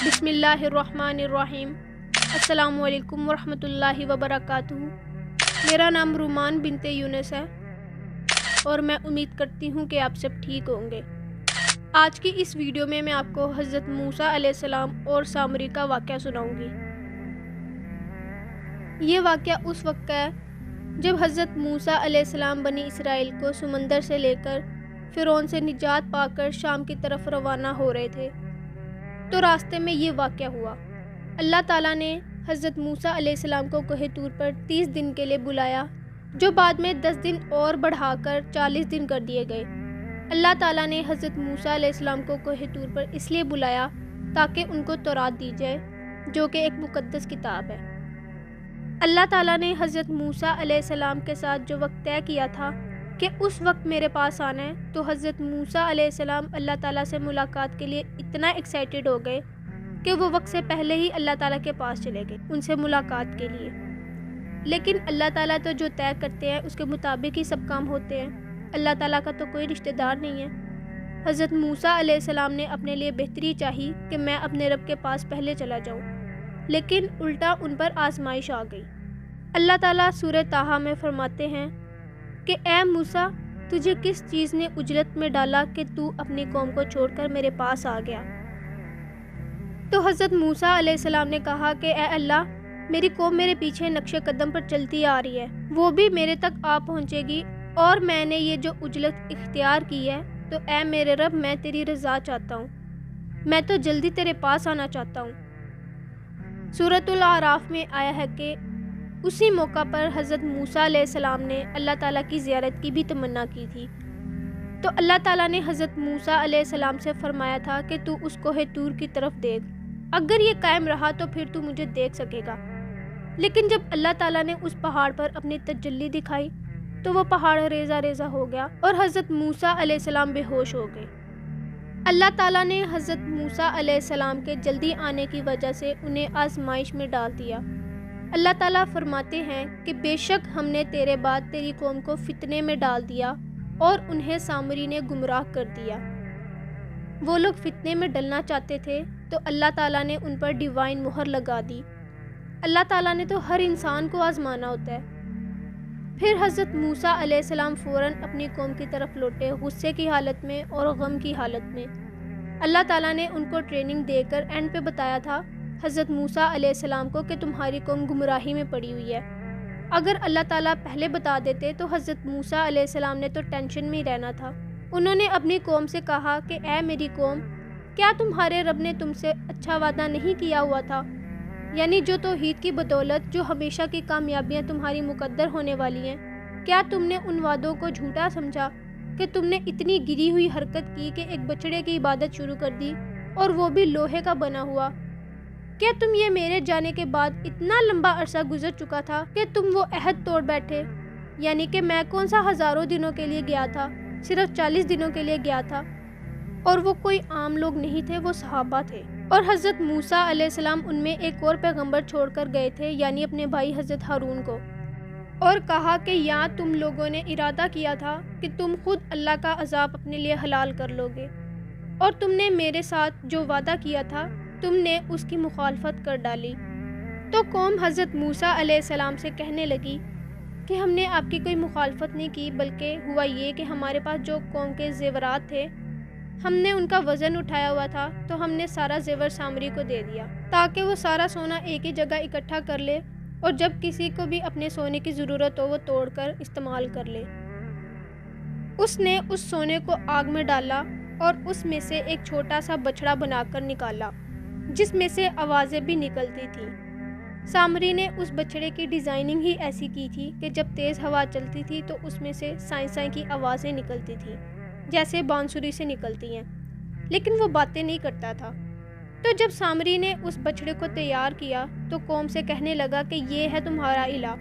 بسم اللہ الرحمن الرحیم۔ السلام علیکم ورحمۃ اللہ وبرکاتہ۔ میرا نام رومان بنت یونس ہے اور میں امید کرتی ہوں کہ آپ سب ٹھیک ہوں گے۔ آج کی اس ویڈیو میں آپ کو حضرت موسیٰ علیہ السلام اور سامری کا واقعہ سناؤں گی۔ یہ واقعہ اس وقت کا ہے جب حضرت موسیٰ علیہ السلام بنی اسرائیل کو سمندر سے لے کر فرعون سے نجات پا کر شام کی طرف روانہ ہو رہے تھے، تو راستے میں یہ واقعہ ہوا۔ اللہ تعالیٰ نے حضرت موسیٰ علیہ السلام کو کوہ طور پر 30 دن کے لیے بلایا، جو بعد میں 10 دن اور بڑھا کر 40 دن کر دیے گئے۔ اللہ تعالیٰ نے حضرت موسیٰ علیہ السلام کو کوہ طور پر اس لیے بلایا تاکہ ان کو تورات دی جائے، جو کہ ایک مقدس کتاب ہے۔ اللہ تعالیٰ نے حضرت موسیٰ علیہ السلام کے ساتھ جو وقت طے کیا تھا کہ اس وقت میرے پاس آنا ہے، تو حضرت موسیٰ علیہ السلام اللہ تعالیٰ سے ملاقات کے لیے اتنا ایکسائٹیڈ ہو گئے کہ وہ وقت سے پہلے ہی اللہ تعالیٰ کے پاس چلے گئے ان سے ملاقات کے لیے۔ لیکن اللہ تعالیٰ تو جو طے کرتے ہیں اس کے مطابق ہی سب کام ہوتے ہیں۔ اللہ تعالیٰ کا تو کوئی رشتہ دار نہیں ہے۔ حضرت موسیٰ علیہ السلام نے اپنے لیے بہتری چاہی کہ میں اپنے رب کے پاس پہلے چلا جاؤں، لیکن الٹا ان پر آزمائش آ گئی۔ اللہ تعالیٰ سورہ طٰہٰ میں فرماتے ہیں کہ اے موسیٰ، تجھے کس چیز نے عجلت میں ڈالا کہ تو اپنی قوم کو چھوڑ کر میرے پاس آ گیا؟ تو حضرت موسیٰ علیہ السلام نے کہا کہ اے اللہ، میری قوم میرے پیچھے نقش قدم پر چلتی آ رہی ہے، وہ بھی میرے تک آ پہنچے گی، اور میں نے یہ جو عجلت اختیار کی ہے، تو اے میرے رب، میں تیری رضا چاہتا ہوں، میں تو جلدی تیرے پاس آنا چاہتا ہوں۔ سورۃ الاعراف میں آیا ہے کہ اسی موقع پر حضرت موسیٰ علیہ السلام نے اللہ تعالیٰ کی زیارت کی بھی تمنا کی تھی، تو اللہ تعالیٰ نے حضرت موسیٰ علیہ السلام سے فرمایا تھا کہ تو اس کوہ طور کی طرف دیکھ، اگر یہ قائم رہا تو پھر تو مجھے دیکھ سکے گا۔ لیکن جب اللہ تعالیٰ نے اس پہاڑ پر اپنی تجلی دکھائی تو وہ پہاڑ ریزہ ریزہ ہو گیا اور حضرت موسیٰ علیہ السلام بے ہوش ہو گئے۔ اللہ تعالیٰ نے حضرت موسیٰ علیہ السلام کے جلدی آنے کی وجہ سے انہیں آزمائش میں ڈال دیا۔ اللہ تعالیٰ فرماتے ہیں کہ بے شک ہم نے تیرے بعد تیری قوم کو فتنے میں ڈال دیا اور انہیں سامری نے گمراہ کر دیا۔ وہ لوگ فتنے میں ڈلنا چاہتے تھے تو اللہ تعالیٰ نے ان پر ڈیوائن مہر لگا دی۔ اللہ تعالیٰ نے تو ہر انسان کو آزمانا ہوتا ہے۔ پھر حضرت موسیٰ علیہ السلام فوراً اپنی قوم کی طرف لوٹے، غصے کی حالت میں اور غم کی حالت میں۔ اللہ تعالیٰ نے ان کو ٹریننگ دے کر اینڈ پہ بتایا تھا حضرت موسیٰ علیہ السلام کو کہ تمہاری قوم گمراہی میں پڑی ہوئی ہے۔ اگر اللہ تعالیٰ پہلے بتا دیتے تو حضرت موسیٰ علیہ السلام نے تو ٹینشن میں ہی رہنا تھا۔ انہوں نے اپنی قوم سے کہا کہ اے میری قوم، کیا تمہارے رب نے تم سے اچھا وعدہ نہیں کیا ہوا تھا؟ یعنی جو توحید کی بدولت جو ہمیشہ کی کامیابیاں تمہاری مقدر ہونے والی ہیں، کیا تم نے ان وعدوں کو جھوٹا سمجھا کہ تم نے اتنی گری ہوئی حرکت کی کہ ایک بچڑے کی عبادت شروع کر دی، اور وہ بھی لوہے کا بنا ہوا؟ کیا تم یہ میرے جانے کے بعد اتنا لمبا عرصہ گزر چکا تھا کہ تم وہ عہد توڑ بیٹھے؟ یعنی کہ میں کون سا ہزاروں دنوں کے لیے گیا تھا، صرف 40 دنوں کے لیے گیا تھا، اور وہ کوئی عام لوگ نہیں تھے، وہ صحابہ تھے۔ اور حضرت موسیٰ علیہ السلام ان میں ایک اور پیغمبر چھوڑ کر گئے تھے، یعنی اپنے بھائی حضرت ہارون کو، اور کہا کہ یا تم لوگوں نے ارادہ کیا تھا کہ تم خود اللہ کا عذاب اپنے لیے حلال کر لو گے، اور تم نے میرے ساتھ جو وعدہ کیا تھا تم نے اس کی مخالفت کر ڈالی۔ تو قوم حضرت موسیٰ علیہ السلام سے کہنے لگی کہ ہم نے آپ کی کوئی مخالفت نہیں کی، بلکہ ہوا یہ کہ ہمارے پاس جو قوم کے زیورات تھے ہم نے ان کا وزن اٹھایا ہوا تھا، تو ہم نے سارا زیور سامری کو دے دیا تاکہ وہ سارا سونا ایک ہی جگہ اکٹھا کر لے، اور جب کسی کو بھی اپنے سونے کی ضرورت ہو وہ توڑ کر استعمال کر لے۔ اس نے اس سونے کو آگ میں ڈالا اور اس میں سے ایک چھوٹا سا بچڑا بنا کر نکالا، جس میں سے آوازیں بھی نکلتی تھیں۔ سامری نے اس بچڑے کی ڈیزائننگ ہی ایسی کی تھی کہ جب تیز ہوا چلتی تھی تو اس میں سے سائیں سائیں کی آوازیں نکلتی تھیں، جیسے بانسری سے نکلتی ہیں، لیکن وہ باتیں نہیں کرتا تھا۔ تو جب سامری نے اس بچڑے کو تیار کیا تو قوم سے کہنے لگا کہ یہ ہے تمہارا الہ،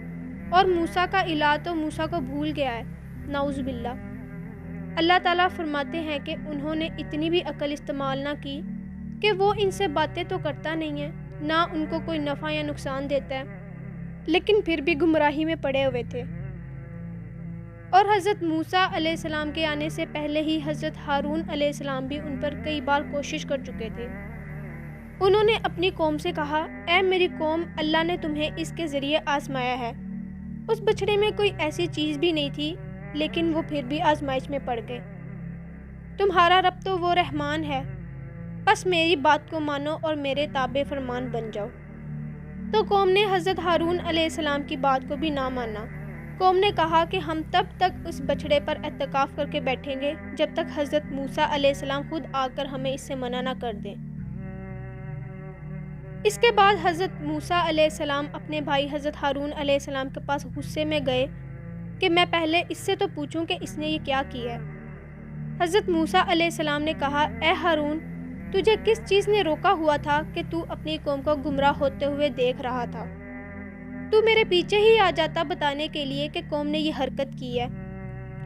اور موسیٰ کا الہ تو موسیٰ کو بھول گیا ہے، نعوذ باللہ۔ اللہ تعالیٰ فرماتے ہیں کہ انہوں نے اتنی بھی عقل استعمال نہ کی کہ وہ ان سے باتیں تو کرتا نہیں ہے، نہ ان کو کوئی نفع یا نقصان دیتا ہے، لیکن پھر بھی گمراہی میں پڑے ہوئے تھے۔ اور حضرت موسیٰ علیہ السلام کے آنے سے پہلے ہی حضرت ہارون علیہ السلام بھی ان پر کئی بار کوشش کر چکے تھے، انہوں نے اپنی قوم سے کہا، اے میری قوم، اللہ نے تمہیں اس کے ذریعے آزمایا ہے۔ اس بچھڑے میں کوئی ایسی چیز بھی نہیں تھی، لیکن وہ پھر بھی آزمائش میں پڑ گئے۔ تمہارا رب تو وہ رحمان ہے، بس میری بات کو مانو اور میرے تابع فرمان بن جاؤ۔ تو قوم نے حضرت ہارون علیہ السلام کی بات کو بھی نہ مانا۔ قوم نے کہا کہ ہم تب تک اس بچھڑے پر اعتکاف کر کے بیٹھیں گے جب تک حضرت موسیٰ علیہ السلام خود آ کر ہمیں اس سے منع نہ کر دیں۔ اس کے بعد حضرت موسیٰ علیہ السلام اپنے بھائی حضرت ہارون علیہ السلام کے پاس غصے میں گئے کہ میں پہلے اس سے تو پوچھوں کہ اس نے یہ کیا کیا ہے۔ حضرت موسیٰ علیہ السلام نے کہا، اے ہارون، تجھے کس چیز نے روکا ہوا تھا کہ تو اپنی قوم کو گمراہ ہوتے ہوئے دیکھ رہا تھا؟ تو میرے پیچھے ہی آ جاتا بتانے کے لیے کہ قوم نے یہ حرکت کی ہے۔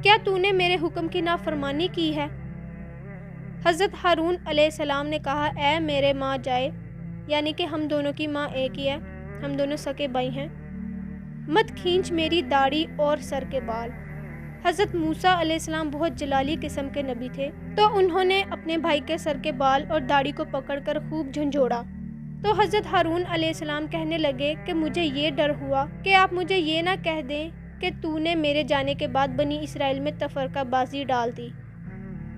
کیا تو نے میرے حکم کی نافرمانی کی ہے؟ حضرت ہارون علیہ السلام نے کہا، اے میرے ماں جائے، یعنی کہ ہم دونوں کی ماں ایک ہی ہے، ہم دونوں سکے بھائی ہیں، مت کھینچ میری داڑھی اور سر کے بال۔ حضرت موسیٰ علیہ السلام بہت جلالی قسم کے نبی تھے، تو انہوں نے اپنے بھائی کے سر کے بال اور داڑھی کو پکڑ کر خوب جھنجھوڑا۔ تو حضرت ہارون علیہ السلام کہنے لگے کہ مجھے یہ ڈر ہوا کہ آپ مجھے یہ نہ کہہ دیں کہ تو نے میرے جانے کے بعد بنی اسرائیل میں تفرقہ بازی ڈال دی،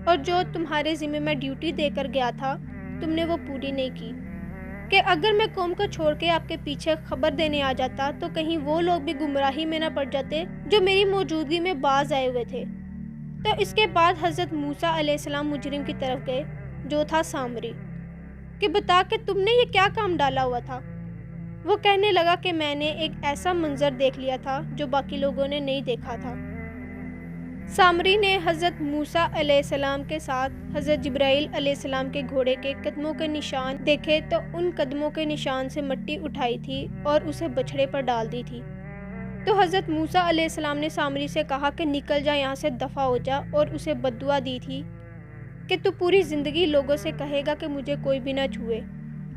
اور جو تمہارے ذمہ میں ڈیوٹی دے کر گیا تھا تم نے وہ پوری نہیں کی، کہ اگر میں قوم کو چھوڑ کے آپ کے پیچھے خبر دینے آ جاتا تو کہیں وہ لوگ بھی گمراہی میں نہ پڑ جاتے جو میری موجودگی میں باز آئے ہوئے تھے۔ تو اس کے بعد حضرت موسیٰ علیہ السلام مجرم کی طرف گئے جو تھا سامری، کہ بتا کہ تم نے یہ کیا کام ڈالا ہوا تھا۔ وہ کہنے لگا کہ میں نے ایک ایسا منظر دیکھ لیا تھا جو باقی لوگوں نے نہیں دیکھا تھا۔ سامری نے حضرت موسیٰ علیہ السلام کے ساتھ حضرت جبرائیل علیہ السلام کے گھوڑے کے قدموں کے نشان دیکھے تو ان قدموں کے نشان سے مٹی اٹھائی تھی اور اسے بچھڑے پر ڈال دی تھی۔ تو حضرت موسیٰ علیہ السلام نے سامری سے کہا کہ نکل جا یہاں سے، دفع ہو جا، اور اسے بددعا دی تھی کہ تو پوری زندگی لوگوں سے کہے گا کہ مجھے کوئی بھی نہ چھوئے۔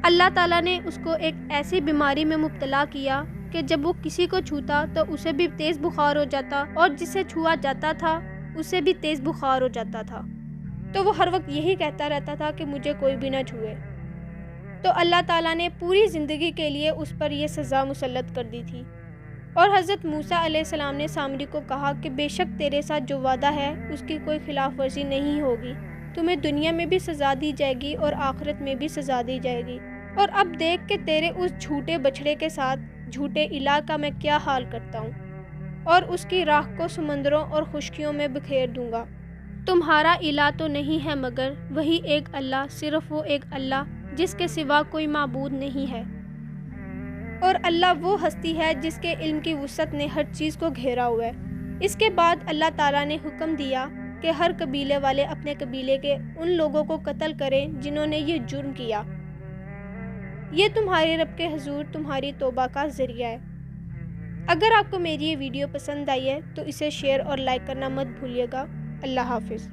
اللہ تعالیٰ نے اس کو ایک ایسی بیماری میں مبتلا کیا کہ جب وہ کسی کو چھوتا تو اسے بھی تیز بخار ہو جاتا، اور جسے چھوا جاتا تھا اسے بھی تیز بخار ہو جاتا تھا۔ تو وہ ہر وقت یہی کہتا رہتا تھا کہ مجھے کوئی بھی نہ چھوئے۔ تو اللہ تعالیٰ نے پوری زندگی کے لیے اس پر یہ سزا مسلط کر دی تھی۔ اور حضرت موسیٰ علیہ السلام نے سامری کو کہا کہ بے شک تیرے ساتھ جو وعدہ ہے اس کی کوئی خلاف ورزی نہیں ہوگی، تمہیں دنیا میں بھی سزا دی جائے گی اور آخرت میں بھی سزا دی جائے گی، اور اب دیکھ کہ تیرے اس جھوٹے بچھڑے کے ساتھ جھوٹے الہ کا میں کیا حال کرتا ہوں، اور اس کی راکھ کو سمندروں اور خشکیوں میں بکھیر دوں گا۔ تمہارا الہ تو نہیں ہے مگر وہی ایک اللہ، صرف وہ ایک اللہ جس کے سوا کوئی معبود نہیں ہے، اور اللہ وہ ہستی ہے جس کے علم کی وسعت نے ہر چیز کو گھیرا ہوا ہے۔ اس کے بعد اللہ تعالیٰ نے حکم دیا کہ ہر قبیلے والے اپنے قبیلے کے ان لوگوں کو قتل کریں جنہوں نے یہ جرم کیا۔ یہ تمہارے رب کے حضور تمہاری توبہ کا ذریعہ ہے۔ اگر آپ کو میری یہ ویڈیو پسند آئی ہے تو اسے شیئر اور لائک کرنا مت بھولیے گا۔ اللہ حافظ۔